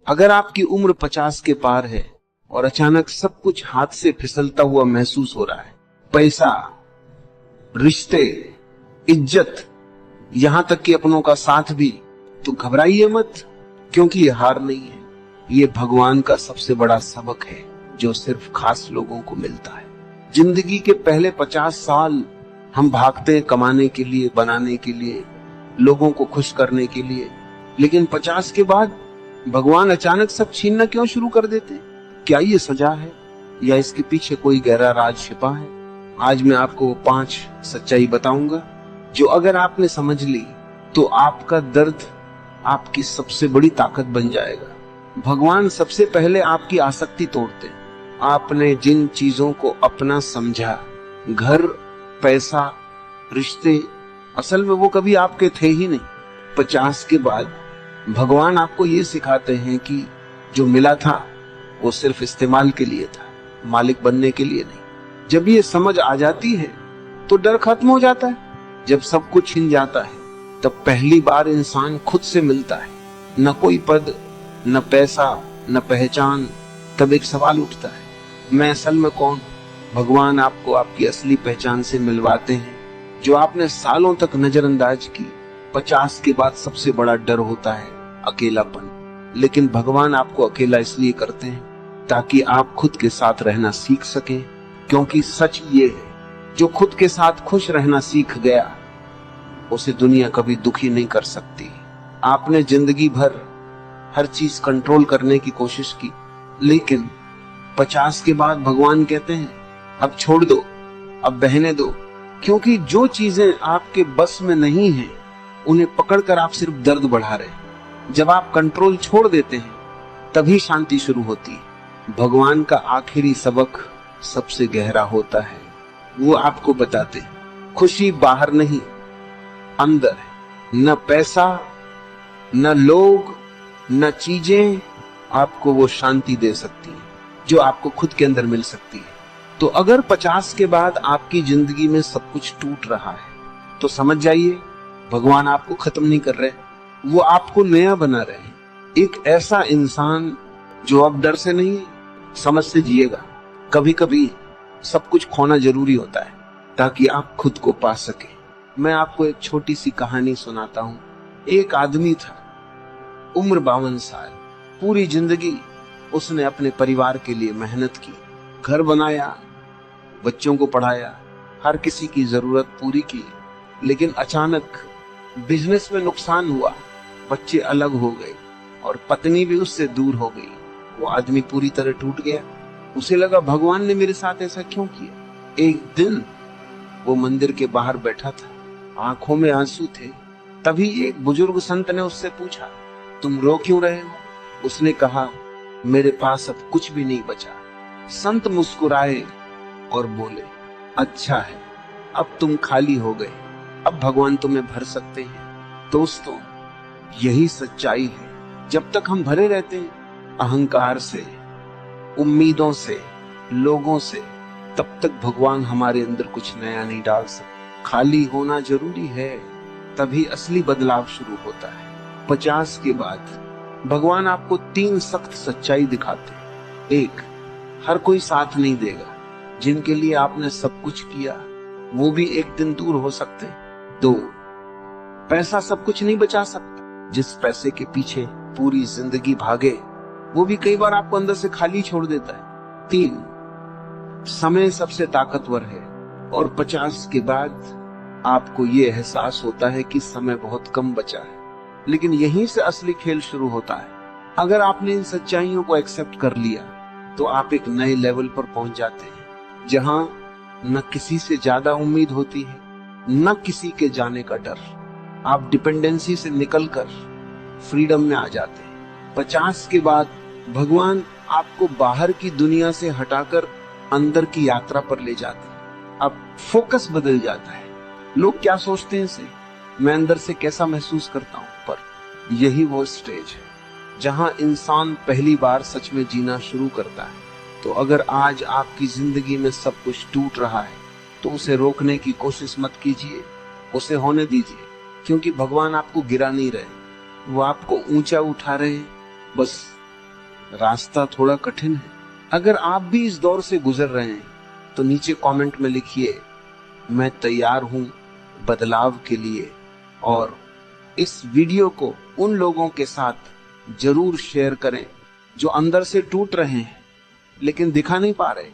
अगर आपकी उम्र 50 के पार है और अचानक सब कुछ हाथ से फिसलता हुआ महसूस हो रहा है, पैसा, रिश्ते, इज्जत, यहां तक कि अपनों का साथ भी, तो घबराइए मत, क्योंकि ये हार नहीं है, ये भगवान का सबसे बड़ा सबक है जो सिर्फ खास लोगों को मिलता है। जिंदगी के पहले 50 साल हम भागते हैं कमाने के लिए, बनाने के लिए, लोगों को खुश करने के लिए, लेकिन 50 के बाद भगवान अचानक सब छीनना क्यों शुरू कर देते? क्या ये सजा है या इसके पीछे कोई गहरा राज छिपा है? आज मैं आपको 5 सच्चाई बताऊंगा जो अगर आपने समझ ली तो आपका दर्द आपकी सबसे बड़ी ताकत बन जाएगा। भगवान सबसे पहले आपकी आसक्ति तोड़ते हैं। आपने जिन चीजों को अपना समझा, घर, पैसा, रिश्ते, असल में वो कभी आपके थे ही नहीं। 50 के बाद भगवान आपको ये सिखाते हैं कि जो मिला था वो सिर्फ इस्तेमाल के लिए था, मालिक बनने के लिए नहीं। जब ये समझ आ जाती है तो डर खत्म हो जाता है। जब सब कुछ छिन जाता है तब पहली बार इंसान खुद से मिलता है। न कोई पद, न पैसा, न पहचान। तब एक सवाल उठता है, मैं असल में कौन? भगवान आपको आपकी असली पहचान से मिलवाते हैं जो आपने सालों तक नजरअंदाज की। 50 के बाद सबसे बड़ा डर होता है अकेलापन, लेकिन भगवान आपको अकेला इसलिए करते हैं ताकि आप खुद के साथ रहना सीख सकें, क्योंकि सच ये है, जो खुद के साथ खुश रहना सीख गया उसे दुनिया कभी दुखी नहीं कर सकती। आपने जिंदगी भर हर चीज कंट्रोल करने की कोशिश की, लेकिन 50 के बाद भगवान कहते हैं अब छोड़ दो, अब बहने दो, क्योंकि जो चीजें आपके बस में नहीं है उन्हें पकड़कर आप सिर्फ दर्द बढ़ा रहे हैं। जब आप कंट्रोल छोड़ देते हैं तभी शांति शुरू होती है। भगवान का आखिरी सबक सबसे गहरा होता है। वो आपको बताते हैं खुशी बाहर नहीं, अंदर है। न पैसा, न लोग, न चीजें आपको वो शांति दे सकती है जो आपको खुद के अंदर मिल सकती है। तो अगर 50 के बाद आपकी जिंदगी में सब कुछ टूट रहा है तो समझ जाइए भगवान आपको खत्म नहीं कर रहे, वो आपको नया बना रहे हैं। एक ऐसा इंसान जो अब डर से नहीं, समझ से जिएगा। कभी कभी सब कुछ खोना जरूरी होता है ताकि आप खुद को पा सके। मैं आपको एक छोटी सी कहानी सुनाता हूँ। एक आदमी था, उम्र 52 साल। पूरी जिंदगी उसने अपने परिवार के लिए मेहनत की, घर बनाया, बच्चों को पढ़ाया, हर किसी की जरूरत पूरी की, लेकिन अचानक बिजनेस में नुकसान हुआ, बच्चे अलग हो गए और पत्नी भी उससे दूर हो गई। वो आदमी पूरी तरह टूट गया। उसे लगा भगवान ने मेरे साथ ऐसा क्यों किया। एक दिन वो मंदिर के बाहर बैठा था, आंखों में आंसू थे। तभी एक बुजुर्ग संत ने उससे पूछा, तुम रो क्यों रहे हो? उसने कहा, मेरे पास अब कुछ भी नहीं बचा। संत मुस्कुराए और बोले, अच्छा है, अब तुम खाली हो गए, अब भगवान तुम्हें भर सकते हैं। दोस्तों, यही सच्चाई है। जब तक हम भरे रहते हैं अहंकार से, उम्मीदों से, लोगों से, तब तक भगवान हमारे अंदर कुछ नया नहीं डाल सकते। खाली होना जरूरी है, तभी असली बदलाव शुरू होता है। 50 के बाद भगवान आपको 3 सख्त सच्चाई दिखाते हैं। 1, हर कोई साथ नहीं देगा। जिनके लिए आपने सब कुछ किया वो भी एक दिन दूर हो सकते हैं। 2, पैसा सब कुछ नहीं बचा सकता। जिस पैसे के पीछे पूरी जिंदगी भागे वो भी कई बार आपको अंदर से खाली छोड़ देता है। 3, समय सबसे ताकतवर है। और 50 के बाद आपको ये एहसास होता है कि समय बहुत कम बचा है, लेकिन यहीं से असली खेल शुरू होता है। अगर आपने इन सच्चाइयों को एक्सेप्ट कर लिया तो आप एक नए लेवल पर पहुंच जाते हैं, जहां न किसी से ज्यादा उम्मीद होती है, न किसी के जाने का डर। आप डिपेंडेंसी से निकलकर फ्रीडम में आ जाते हैं। 50 के बाद भगवान आपको बाहर की दुनिया से हटाकर अंदर की यात्रा पर ले जाते हैं। अब फोकस बदल जाता है। लोग क्या सोचते हैं इसे, मैं अंदर से कैसा महसूस करता हूं, पर यही वो स्टेज है जहां इंसान पहली बार सच में जीना शुरू करता है। तो अगर आज आपकी जिंदगी में सब कुछ टूट रहा है तो उसे रोकने की कोशिश मत कीजिए, उसे होने दीजिए, क्योंकि भगवान आपको गिरा नहीं रहे, वो आपको ऊंचा उठा रहे हैं। बस रास्ता थोड़ा कठिन है। अगर आप भी इस दौर से गुजर रहे हैं तो नीचे कमेंट में लिखिए, मैं तैयार हूं बदलाव के लिए। और इस वीडियो को उन लोगों के साथ जरूर शेयर करें जो अंदर से टूट रहे हैं लेकिन दिखा नहीं पा रहे।